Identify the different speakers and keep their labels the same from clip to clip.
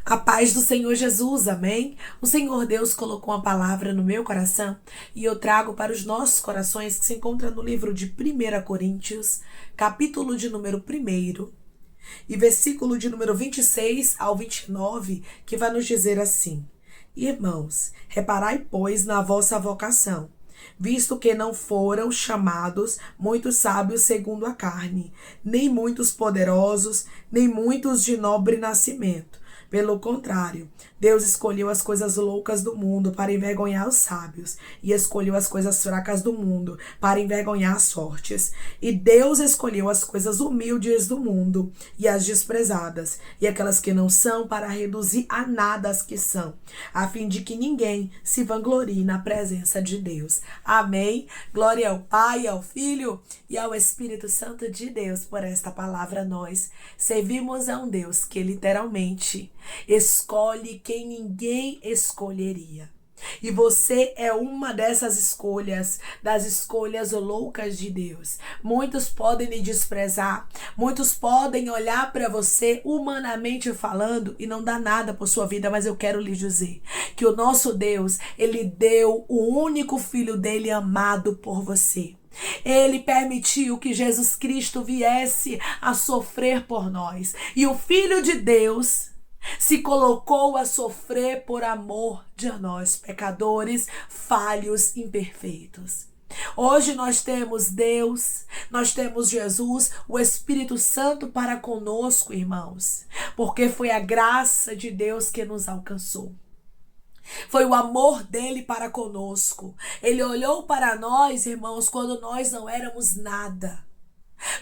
Speaker 1: A paz do Senhor Jesus, amém? O Senhor Deus colocou uma palavra no meu coração e eu trago para os nossos corações que se encontra no livro de 1 Coríntios, capítulo de número 1 e versículo de número 26 ao 29, que vai nos dizer assim: Irmãos, reparai, pois, na vossa vocação, visto que não foram chamados muitos sábios segundo a carne, nem muitos poderosos, nem muitos de nobre nascimento. Pelo contrário, Deus escolheu as coisas loucas do mundo para envergonhar os sábios, e escolheu as coisas fracas do mundo para envergonhar as fortes. E Deus escolheu as coisas humildes do mundo e as desprezadas, e aquelas que não são, para reduzir a nada as que são, a fim de que ninguém se vanglorie na presença de Deus. Amém? Glória ao Pai, ao Filho e ao Espírito Santo de Deus por esta palavra. Nós servimos a um Deus que literalmente escolhe quem ninguém escolheria. E você é uma dessas escolhas, das escolhas loucas de Deus. Muitos podem lhe desprezar, muitos podem olhar para você humanamente falando e não dar nada por sua vida, mas eu quero lhe dizer que o nosso Deus, ele deu o único filho dele amado por você. Ele permitiu que Jesus Cristo viesse a sofrer por nós. E o Filho de Deus se colocou a sofrer por amor de nós, pecadores, falhos, imperfeitos. Hoje nós temos Deus, nós temos Jesus, o Espírito Santo para conosco, irmãos, porque foi a graça de Deus que nos alcançou. Foi o amor dele para conosco. Ele olhou para nós, irmãos, quando nós não éramos nada.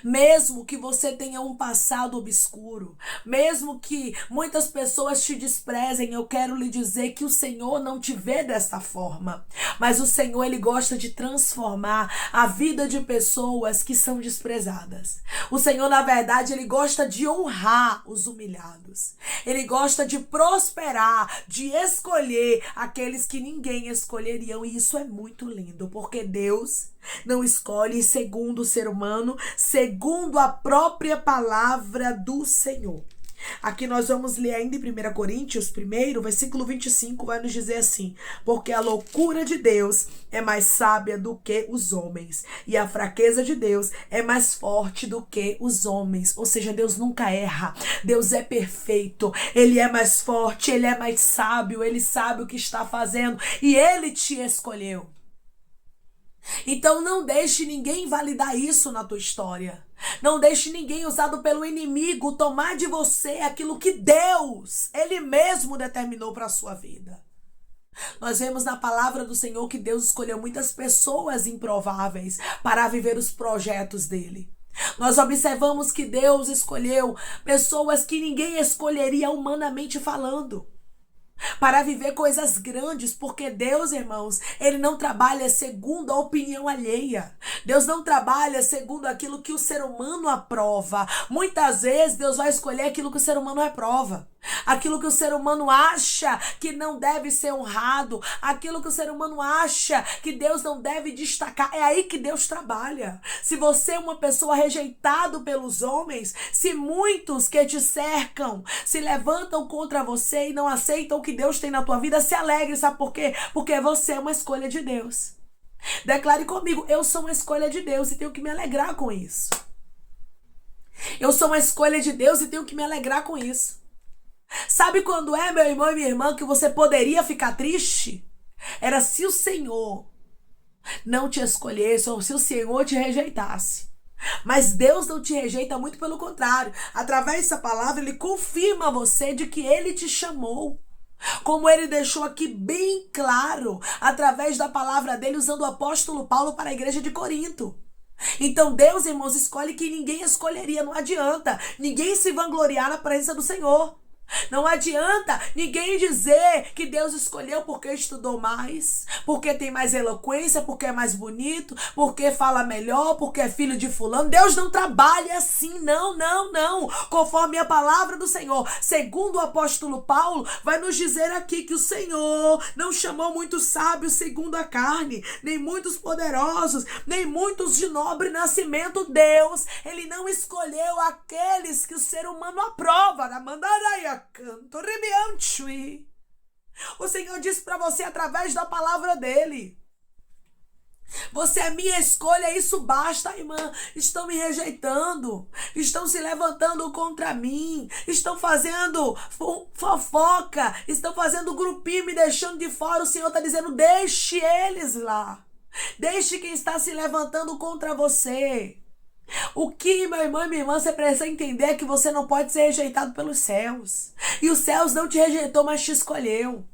Speaker 1: Mesmo que você tenha um passado obscuro, mesmo que muitas pessoas te desprezem, eu quero lhe dizer que o Senhor não te vê dessa forma. Mas o Senhor, ele gosta de transformar a vida de pessoas que são desprezadas. O Senhor, na verdade, ele gosta de honrar os humilhados. Ele gosta de prosperar, de escolher aqueles que ninguém escolheriam. E isso é muito lindo, porque Deus não escolhe segundo o ser humano, segundo a própria palavra do Senhor. Aqui nós vamos ler ainda em 1 Coríntios 1, versículo 25, vai nos dizer assim: porque a loucura de Deus é mais sábia do que os homens, e a fraqueza de Deus é mais forte do que os homens. Ou seja, Deus nunca erra, Deus é perfeito, Ele é mais forte, Ele é mais sábio, Ele sabe o que está fazendo, e Ele te escolheu. Então não deixe ninguém validar isso na tua história. Não deixe ninguém usado pelo inimigo tomar de você aquilo que Deus, Ele mesmo determinou para a sua vida. Nós vemos na palavra do Senhor que Deus escolheu muitas pessoas improváveis para viver os projetos dele. Nós observamos que Deus escolheu pessoas que ninguém escolheria humanamente falando, para viver coisas grandes, porque Deus, irmãos, Ele não trabalha segundo a opinião alheia. Deus não trabalha segundo aquilo que o ser humano aprova. Muitas vezes Deus vai escolher aquilo que o ser humano reprova, aquilo que o ser humano acha que não deve ser honrado, aquilo que o ser humano acha que Deus não deve destacar. É aí que Deus trabalha. Se você é uma pessoa rejeitada pelos homens, se muitos que te cercam se levantam contra você e não aceitam o que Deus tem na tua vida, se alegre, sabe por quê? Porque você é uma escolha de Deus. Declare comigo: eu sou uma escolha de Deus e tenho que me alegrar com isso. Eu sou uma escolha de Deus e tenho que me alegrar com isso. Sabe quando é, meu irmão e minha irmã, que você poderia ficar triste? Era se o Senhor não te escolhesse ou se o Senhor te rejeitasse. Mas Deus não te rejeita, muito pelo contrário. Através dessa palavra, Ele confirma a você de que Ele te chamou. Como Ele deixou aqui bem claro, através da palavra dele, usando o apóstolo Paulo para a igreja de Corinto. Então Deus, irmãos, escolhe quem ninguém escolheria. Não adianta ninguém se vangloriar na presença do Senhor. Não adianta ninguém dizer que Deus escolheu porque estudou mais, porque tem mais eloquência, porque é mais bonito, porque fala melhor, porque é filho de fulano. Deus não trabalha assim, não. Conforme a palavra do Senhor, segundo o apóstolo Paulo, vai nos dizer aqui que o Senhor não chamou muitos sábios segundo a carne, nem muitos poderosos, nem muitos de nobre nascimento. Deus, Ele não escolheu aqueles que o ser humano aprova. Na mandaraia canto, rebiantui. O Senhor disse para você através da palavra dele: você é minha escolha, isso basta, irmã. Estão me rejeitando, estão se levantando contra mim, estão fazendo fofoca, estão fazendo grupinho, me deixando de fora. O Senhor está dizendo: deixe eles lá, deixe quem está se levantando contra você. O que, meu irmão e minha irmã, você precisa entender é que você não pode ser rejeitado pelos céus. E os céus não te rejeitou, mas te escolheu.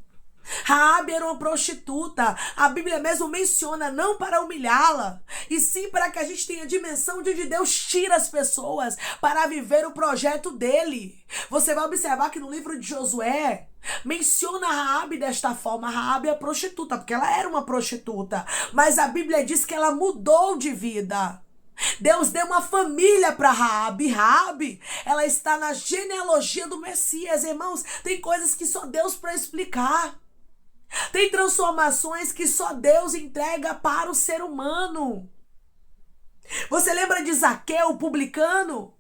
Speaker 1: Raabe era uma prostituta. A Bíblia mesmo menciona, não para humilhá-la, e sim para que a gente tenha a dimensão de onde Deus tira as pessoas para viver o projeto dele. Você vai observar que no livro de Josué menciona Raabe desta forma. Raabe é prostituta, porque ela era uma prostituta, mas a Bíblia diz que ela mudou de vida. Deus deu uma família para Raabe. Raabe, ela está na genealogia do Messias. Irmãos, tem coisas que só Deus para explicar. Tem transformações que só Deus entrega para o ser humano. Você lembra de Zaqueu, o publicano?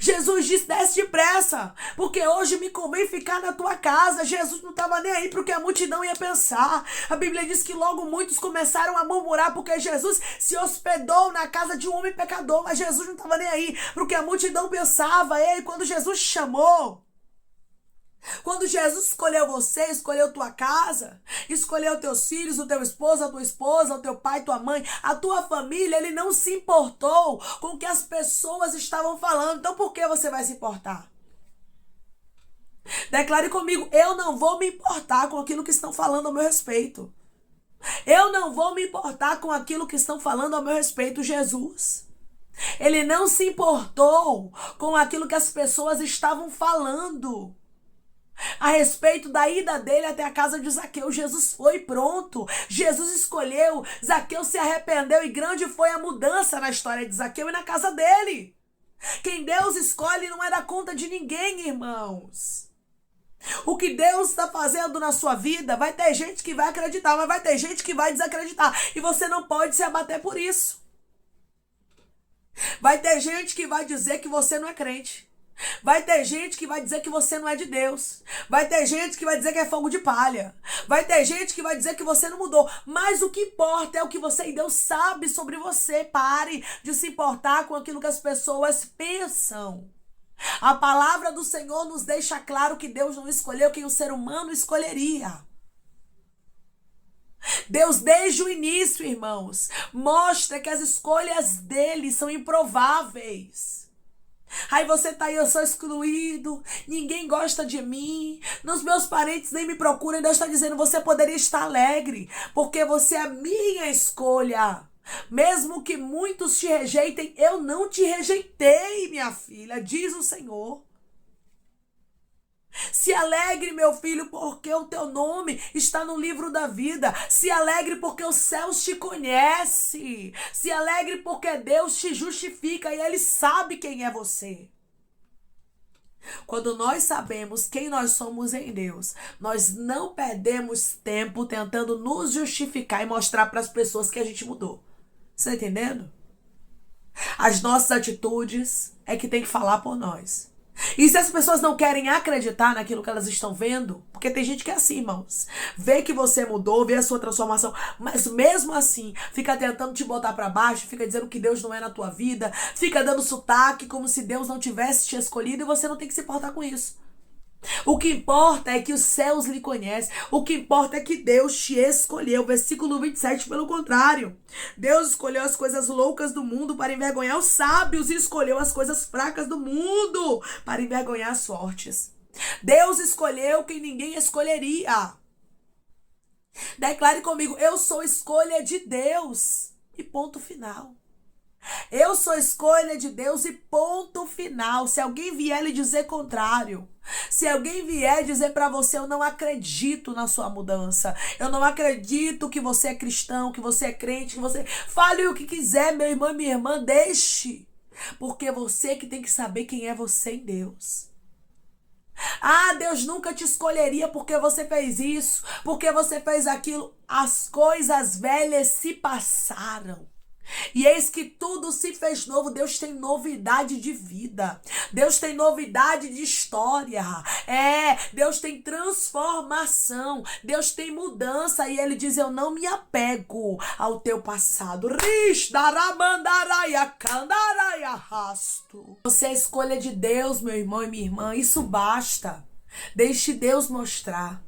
Speaker 1: Jesus disse: desce depressa, porque hoje me convém ficar na tua casa. Jesus não estava nem aí porque a multidão ia pensar. A Bíblia diz que logo muitos começaram a murmurar porque Jesus se hospedou na casa de um homem pecador, mas Jesus não estava nem aí porque a multidão pensava. E quando Jesus chamou, quando Jesus escolheu você, escolheu tua casa, escolheu teus filhos, o teu esposo, a tua esposa, o teu pai, tua mãe, a tua família, ele não se importou com o que as pessoas estavam falando. Então por que você vai se importar? Declare comigo: eu não vou me importar com aquilo que estão falando ao meu respeito. Eu não vou me importar com aquilo que estão falando ao meu respeito. Jesus, ele não se importou com aquilo que as pessoas estavam falando a respeito da ida dele até a casa de Zaqueu. Jesus foi pronto. Jesus escolheu. Zaqueu se arrependeu e grande foi a mudança na história de Zaqueu e na casa dele. Quem Deus escolhe não é da conta de ninguém, irmãos. O que Deus está fazendo na sua vida, vai ter gente que vai acreditar, mas vai ter gente que vai desacreditar. E você não pode se abater por isso. Vai ter gente que vai dizer que você não é crente. Vai ter gente que vai dizer que você não é de Deus. Vai ter gente que vai dizer que é fogo de palha. Vai ter gente que vai dizer que você não mudou. Mas o que importa é o que você e Deus sabe sobre você. Pare de se importar com aquilo que as pessoas pensam. A palavra do Senhor nos deixa claro que Deus não escolheu quem o ser humano escolheria. Deus, desde o início, irmãos, mostra que as escolhas dele são improváveis. Aí você tá aí: eu sou excluído, ninguém gosta de mim, nos meus parentes nem me procuram. Deus está dizendo: você poderia estar alegre, porque você é a minha escolha. Mesmo que muitos te rejeitem, eu não te rejeitei, minha filha, diz o Senhor. Se alegre, meu filho, porque o teu nome está no livro da vida. Se alegre porque os céus te conhecem. Se alegre porque Deus te justifica e Ele sabe quem é você. Quando nós sabemos quem nós somos em Deus, nós não perdemos tempo tentando nos justificar e mostrar para as pessoas que a gente mudou. Você está entendendo? As nossas atitudes é que tem que falar por nós. E se as pessoas não querem acreditar naquilo que elas estão vendo, porque tem gente que é assim, irmãos, vê que você mudou, vê a sua transformação, mas mesmo assim fica tentando te botar para baixo, fica dizendo que Deus não é na tua vida, fica dando sotaque como se Deus não tivesse te escolhido, e você não tem que se importar com isso. O que importa é que os céus lhe conhecem. O que importa é que Deus te escolheu. Versículo 27, pelo contrário. Deus escolheu as coisas loucas do mundo para envergonhar os sábios e escolheu as coisas fracas do mundo para envergonhar as fortes. Deus escolheu quem ninguém escolheria. Declare comigo: eu sou escolha de Deus. E ponto final. Eu sou escolha de Deus e ponto final. Se alguém vier lhe dizer contrário, se alguém vier dizer para você: eu não acredito na sua mudança, eu não acredito que você é cristão, que você é crente, que você... Fale o que quiser, meu irmão e minha irmã, deixe. Porque você que tem que saber quem é você em Deus. Ah, Deus nunca te escolheria porque você fez isso, porque você fez aquilo. As coisas velhas se passaram E eis que tudo se fez novo. Deus tem novidade de vida. Deus tem novidade de história. Deus tem transformação. Deus tem mudança. E ele diz: eu não me apego ao teu passado. Você é a escolha de Deus, meu irmão e minha irmã. Isso basta. Deixe Deus mostrar.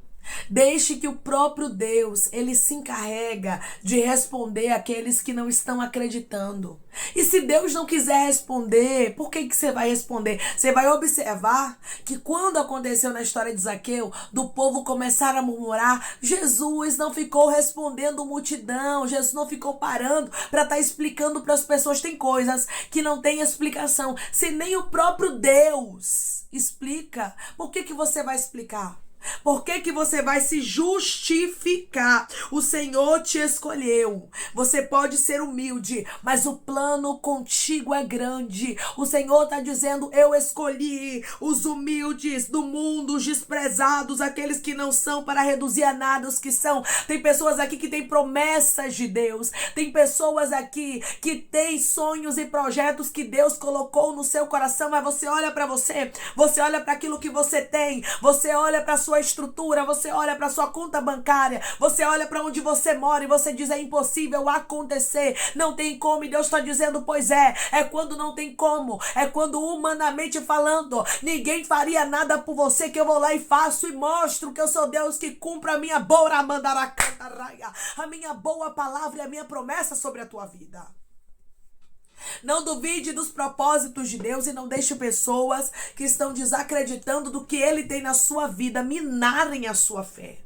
Speaker 1: Deixe que o próprio Deus, ele se encarrega de responder àqueles que não estão acreditando. E se Deus não quiser responder, por que você vai responder? Você vai observar que quando aconteceu na história de Zaqueu, do povo começar a murmurar, Jesus não ficou respondendo multidão, Jesus não ficou parando para estar explicando para as pessoas. Tem coisas que não tem explicação. Se nem o próprio Deus explica, por que você vai explicar? Por que você vai se justificar? O Senhor te escolheu. Você pode ser humilde, mas o plano contigo é grande. O Senhor está dizendo: eu escolhi os humildes do mundo, os desprezados, aqueles que não são, para reduzir a nada os que são. Tem pessoas aqui que têm promessas de Deus. Tem pessoas aqui que têm sonhos e projetos que Deus colocou no seu coração, mas você olha para você olha para aquilo que você tem, você olha para sua estrutura, você olha para sua conta bancária, você olha para onde você mora e você diz: é impossível acontecer, não tem como. E Deus está dizendo: pois é quando não tem como, é quando humanamente falando ninguém faria nada por você, que eu vou lá e faço e mostro que eu sou Deus que cumpre a minha boa mandaracandaraia, a minha boa palavra e a minha promessa sobre a tua vida. Não duvide dos propósitos de Deus e não deixe pessoas que estão desacreditando do que Ele tem na sua vida minarem a sua fé.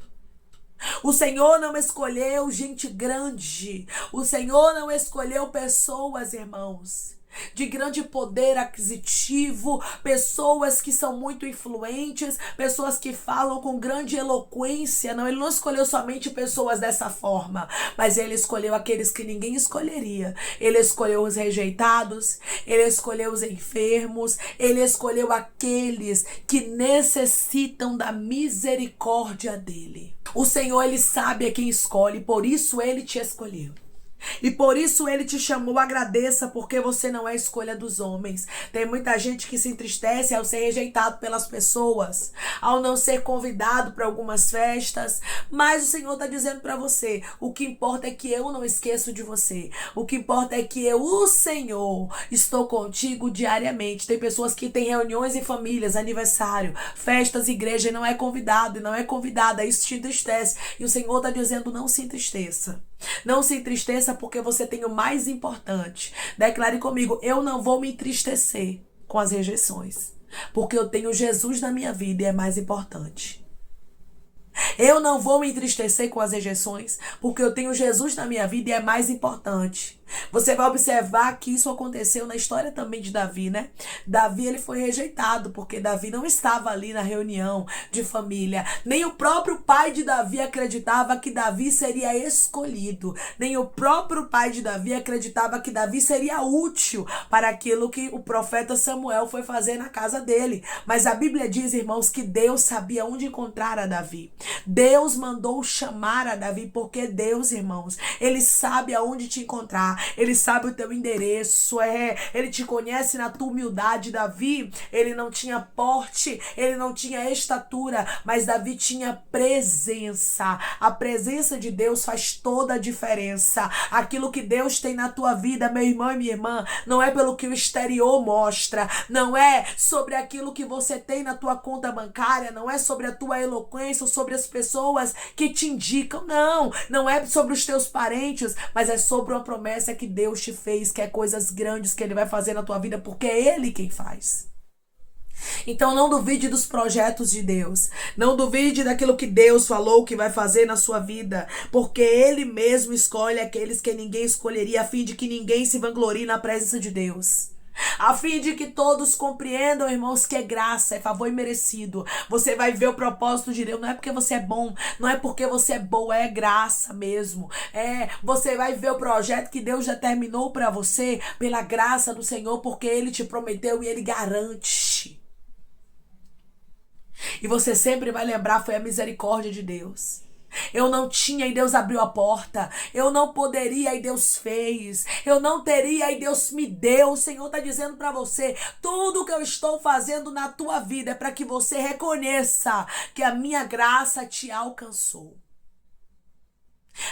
Speaker 1: O Senhor não escolheu gente grande. O Senhor não escolheu pessoas, irmãos, de grande poder aquisitivo, pessoas que são muito influentes, pessoas que falam com grande eloquência. Não, Ele não escolheu somente pessoas dessa forma, mas Ele escolheu aqueles que ninguém escolheria. Ele escolheu os rejeitados, Ele escolheu os enfermos, Ele escolheu aqueles que necessitam da misericórdia dEle. O Senhor, Ele sabe a quem escolhe, por isso Ele te escolheu. E por isso Ele te chamou. Agradeça, porque você não é escolha dos homens. Tem muita gente que se entristece ao ser rejeitado pelas pessoas, ao não ser convidado para algumas festas, mas o Senhor está dizendo para você: o que importa é que eu não esqueço de você. O que importa é que eu, o Senhor, estou contigo diariamente. Tem pessoas que têm reuniões em famílias, aniversário, festas, igreja, e não é convidado e não é convidada. Isso te entristece. E o Senhor está dizendo: não se entristeça. Não se entristeça, porque você tem o mais importante. Declare comigo: eu não vou me entristecer com as rejeições, porque eu tenho Jesus na minha vida e é mais importante. Eu não vou me entristecer com as rejeições, porque eu tenho Jesus na minha vida e é mais importante. Você vai observar que isso aconteceu na história também de Davi, né? Davi, ele foi rejeitado, porque Davi não estava ali na reunião de família. Nem o próprio pai de Davi acreditava que Davi seria escolhido. Nem o próprio pai de Davi acreditava que Davi seria útil para aquilo que o profeta Samuel foi fazer na casa dele. Mas a Bíblia diz, irmãos, que Deus sabia onde encontrar a Davi. Deus mandou chamar a Davi, porque Deus, irmãos, Ele sabe aonde te encontrar. Ele sabe o teu endereço, Ele te conhece na tua humildade. Davi, ele não tinha porte, ele não tinha estatura, mas Davi tinha presença. A presença de Deus faz toda a diferença. Aquilo que Deus tem na tua vida, meu irmão e minha irmã, não é pelo que o exterior mostra, não é sobre aquilo que você tem na tua conta bancária, não é sobre a tua eloquência ou sobre as pessoas que te indicam, não é sobre os teus parentes, mas é sobre uma promessa que Deus te fez, que é coisas grandes que Ele vai fazer na tua vida, porque é Ele quem faz. Então não duvide dos projetos de Deus, não duvide daquilo que Deus falou que vai fazer na sua vida, porque Ele mesmo escolhe aqueles que ninguém escolheria, a fim de que ninguém se vanglorie na presença de Deus. A fim de que todos compreendam, irmãos, que é graça, é favor imerecido. Você vai ver o propósito de Deus. Não é porque você é bom, não é porque você é boa, é graça mesmo. Você vai ver o projeto que Deus determinou para você pela graça do Senhor, porque Ele te prometeu e Ele garante. E você sempre vai lembrar, foi a misericórdia de Deus. Eu não tinha e Deus abriu a porta. Eu não poderia e Deus fez. Eu não teria e Deus me deu. O Senhor está dizendo para você, tudo que eu estou fazendo na tua vida é para que você reconheça que a minha graça te alcançou.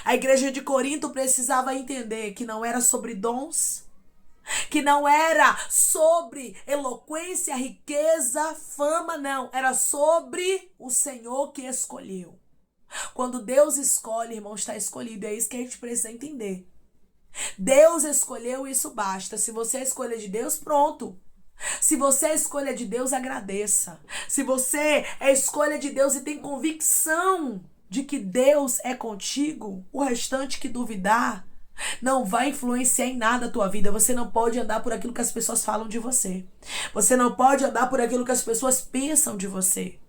Speaker 1: A igreja de Corinto precisava entender que não era sobre dons, que não era sobre eloquência, riqueza, fama, não. Era sobre o Senhor que escolheu. Quando Deus escolhe, irmão, está escolhido. É isso que a gente precisa entender. Deus escolheu, isso basta. Se você é a escolha de Deus, pronto. Se você é a escolha de Deus, agradeça. Se você é a escolha de Deus e tem convicção de que Deus é contigo, o restante que duvidar não vai influenciar em nada a tua vida. Você não pode andar por aquilo que as pessoas falam de você. Você não pode andar por aquilo que as pessoas pensam de você.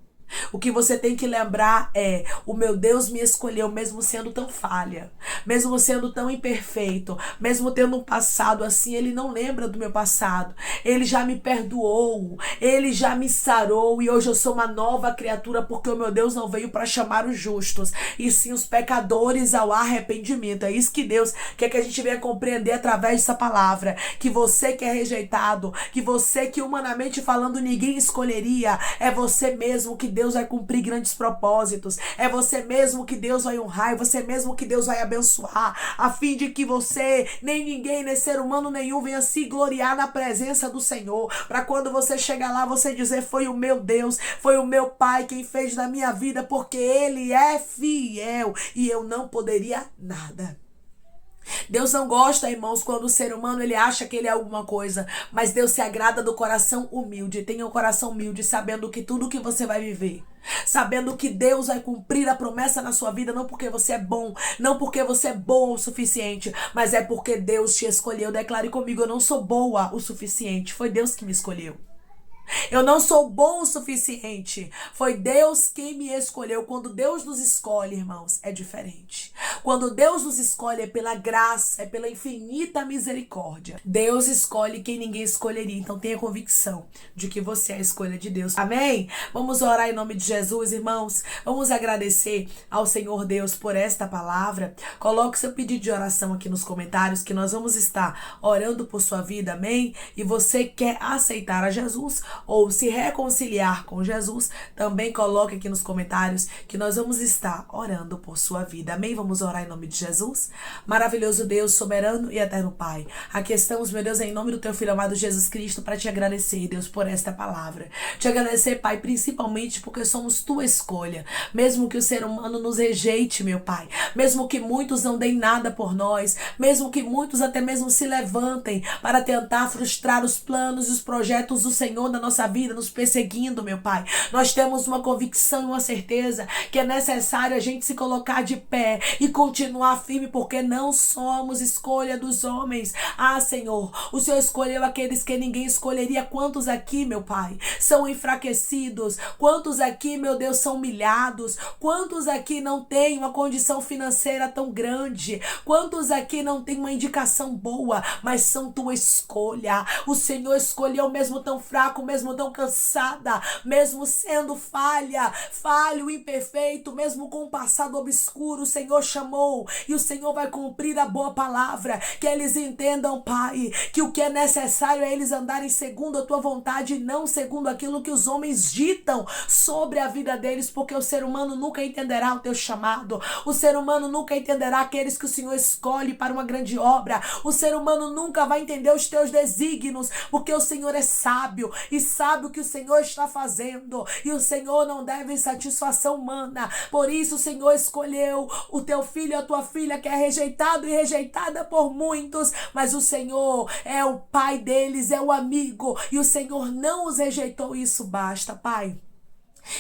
Speaker 1: O que você tem que lembrar é, o meu Deus me escolheu mesmo sendo tão falha, mesmo sendo tão imperfeito, mesmo tendo um passado assim, ele não lembra do meu passado. Ele já me perdoou, ele já me sarou e hoje eu sou uma nova criatura porque o meu Deus não veio para chamar os justos, e sim os pecadores ao arrependimento. É isso que Deus quer que a gente venha compreender através dessa palavra, que você que é rejeitado, que você que humanamente falando ninguém escolheria, é você mesmo que Deus vai cumprir grandes propósitos. É você mesmo que Deus vai honrar. É você mesmo que Deus vai abençoar. A fim de que você, nem ninguém, nem ser humano nenhum venha se gloriar na presença do Senhor. Para quando você chegar lá, você dizer, foi o meu Deus, foi o meu Pai quem fez na minha vida, porque Ele é fiel e eu não poderia nada. Deus não gosta, irmãos, quando o ser humano ele acha que ele é alguma coisa, mas Deus se agrada do coração humilde. Tenha um coração humilde, sabendo que tudo que você vai viver, sabendo que Deus vai cumprir a promessa na sua vida, não porque você é bom, não porque você é boa o suficiente, mas é porque Deus te escolheu. Declare comigo, eu não sou boa o suficiente, foi Deus que me escolheu. Eu não sou bom o suficiente. Foi Deus quem me escolheu. Quando Deus nos escolhe, irmãos, é diferente. Quando Deus nos escolhe é pela graça, é pela infinita misericórdia. Deus escolhe quem ninguém escolheria. Então tenha convicção de que você é a escolha de Deus. Amém? Vamos orar em nome de Jesus, irmãos. Vamos agradecer ao Senhor Deus por esta palavra. Coloque seu pedido de oração aqui nos comentários que nós vamos estar orando por sua vida. Amém? E você quer aceitar a Jesus ou se reconciliar com Jesus, também coloque aqui nos comentários que nós vamos estar orando por sua vida. Amém? Vamos orar em nome de Jesus. Maravilhoso Deus, soberano e eterno Pai, aqui estamos, meu Deus, em nome do teu Filho amado Jesus Cristo, para te agradecer, Deus, por esta palavra. Te agradecer, Pai, principalmente porque somos tua escolha. Mesmo que o ser humano nos rejeite, meu Pai, mesmo que muitos não deem nada por nós, mesmo que muitos até mesmo se levantem para tentar frustrar os planos e os projetos do Senhor na nossa vida, nos perseguindo, meu Pai, nós temos uma convicção e uma certeza que é necessário a gente se colocar de pé e continuar firme, porque não somos escolha dos homens. Ah, Senhor, o Senhor escolheu aqueles que ninguém escolheria. Quantos aqui, meu Pai, são enfraquecidos? Quantos aqui, meu Deus, são humilhados? Quantos aqui não têm uma condição financeira tão grande? Quantos aqui não têm uma indicação boa, mas são tua escolha? O Senhor escolheu mesmo tão fraco, mesmo tão cansada, mesmo sendo falho, imperfeito, mesmo com um passado obscuro, o Senhor chamou e o Senhor vai cumprir a boa palavra. Que eles entendam, Pai, que o que é necessário é eles andarem segundo a tua vontade e não segundo aquilo que os homens ditam sobre a vida deles, porque o ser humano nunca entenderá o teu chamado, o ser humano nunca entenderá aqueles que o Senhor escolhe para uma grande obra, o ser humano nunca vai entender os teus desígnios, porque o Senhor é sábio e sabe o que o Senhor está fazendo, e o Senhor não deve satisfação humana. Por isso o Senhor escolheu o teu filho e a tua filha, que é rejeitado e rejeitada por muitos, mas o Senhor é o Pai deles, é o amigo, e o Senhor não os rejeitou. Isso basta, Pai.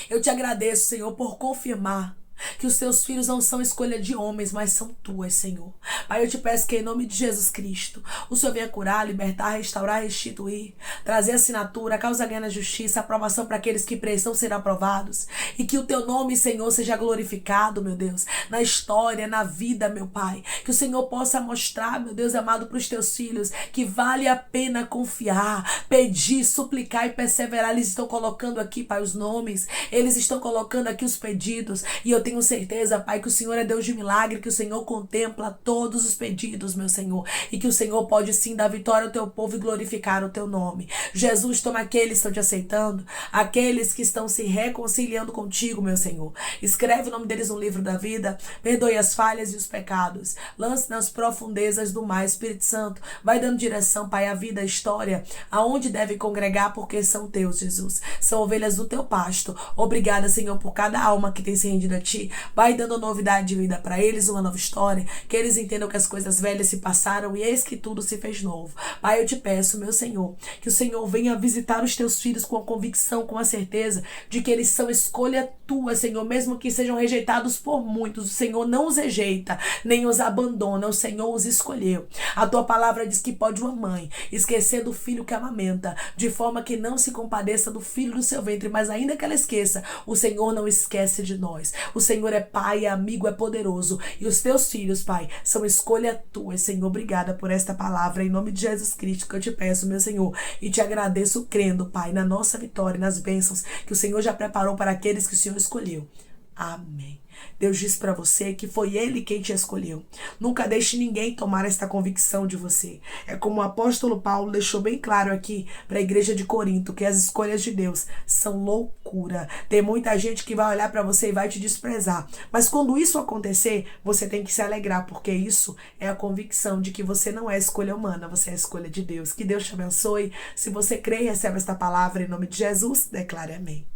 Speaker 1: Eu te agradeço, Senhor, por confirmar que os teus filhos não são escolha de homens, mas são tuas, Senhor. Pai, eu te peço que em nome de Jesus Cristo, o Senhor venha curar, libertar, restaurar, restituir, trazer assinatura, causa ganha na justiça, aprovação para aqueles que precisam ser aprovados, e que o teu nome, Senhor, seja glorificado, meu Deus, na história, na vida, meu Pai. Que o Senhor possa mostrar, meu Deus amado, para os teus filhos que vale a pena confiar, pedir, suplicar e perseverar. Eles estão colocando aqui, Pai, os nomes, eles estão colocando aqui os pedidos, e eu tenho certeza, Pai, que o Senhor é Deus de milagre, que o Senhor contempla todos os pedidos, meu Senhor, e que o Senhor pode sim dar vitória ao teu povo e glorificar o teu nome. Jesus, toma aqueles que estão te aceitando, aqueles que estão se reconciliando contigo, meu Senhor. Escreve o nome deles no livro da vida, perdoe as falhas e os pecados, lance nas profundezas do mar, Espírito Santo, vai dando direção, Pai, à vida, à história, aonde deve congregar, porque são teus, Jesus, são ovelhas do teu pasto. Obrigada, Senhor, por cada alma que tem se rendido a ti, vai dando novidade de vida para eles, uma nova história, que eles entendam que as coisas velhas se passaram e eis que tudo se fez novo. Pai, eu te peço, meu Senhor, que o Senhor venha visitar os teus filhos com a convicção, com a certeza de que eles são escolha tua, Senhor, mesmo que sejam rejeitados por muitos, o Senhor não os rejeita, nem os abandona, o Senhor os escolheu. A tua palavra diz que pode uma mãe esquecer do filho que amamenta, de forma que não se compadeça do filho do seu ventre, mas ainda que ela esqueça, o Senhor não esquece de nós. O Senhor é Pai, é amigo, é poderoso, e os teus filhos, Pai, são escolha tua, Senhor. Obrigada por esta palavra, em nome de Jesus Cristo, que eu te peço, meu Senhor, e te agradeço crendo, Pai, na nossa vitória, nas bênçãos que o Senhor já preparou para aqueles que o Senhor escolheu. Amém. Deus diz para você que foi Ele quem te escolheu. Nunca deixe ninguém tomar esta convicção de você. É como o apóstolo Paulo deixou bem claro aqui para a igreja de Corinto, que as escolhas de Deus são loucura. Tem muita gente que vai olhar para você e vai te desprezar. Mas quando isso acontecer, você tem que se alegrar, porque isso é a convicção de que você não é escolha humana, você é a escolha de Deus. Que Deus te abençoe. Se você crê e recebe esta palavra em nome de Jesus, declare amém.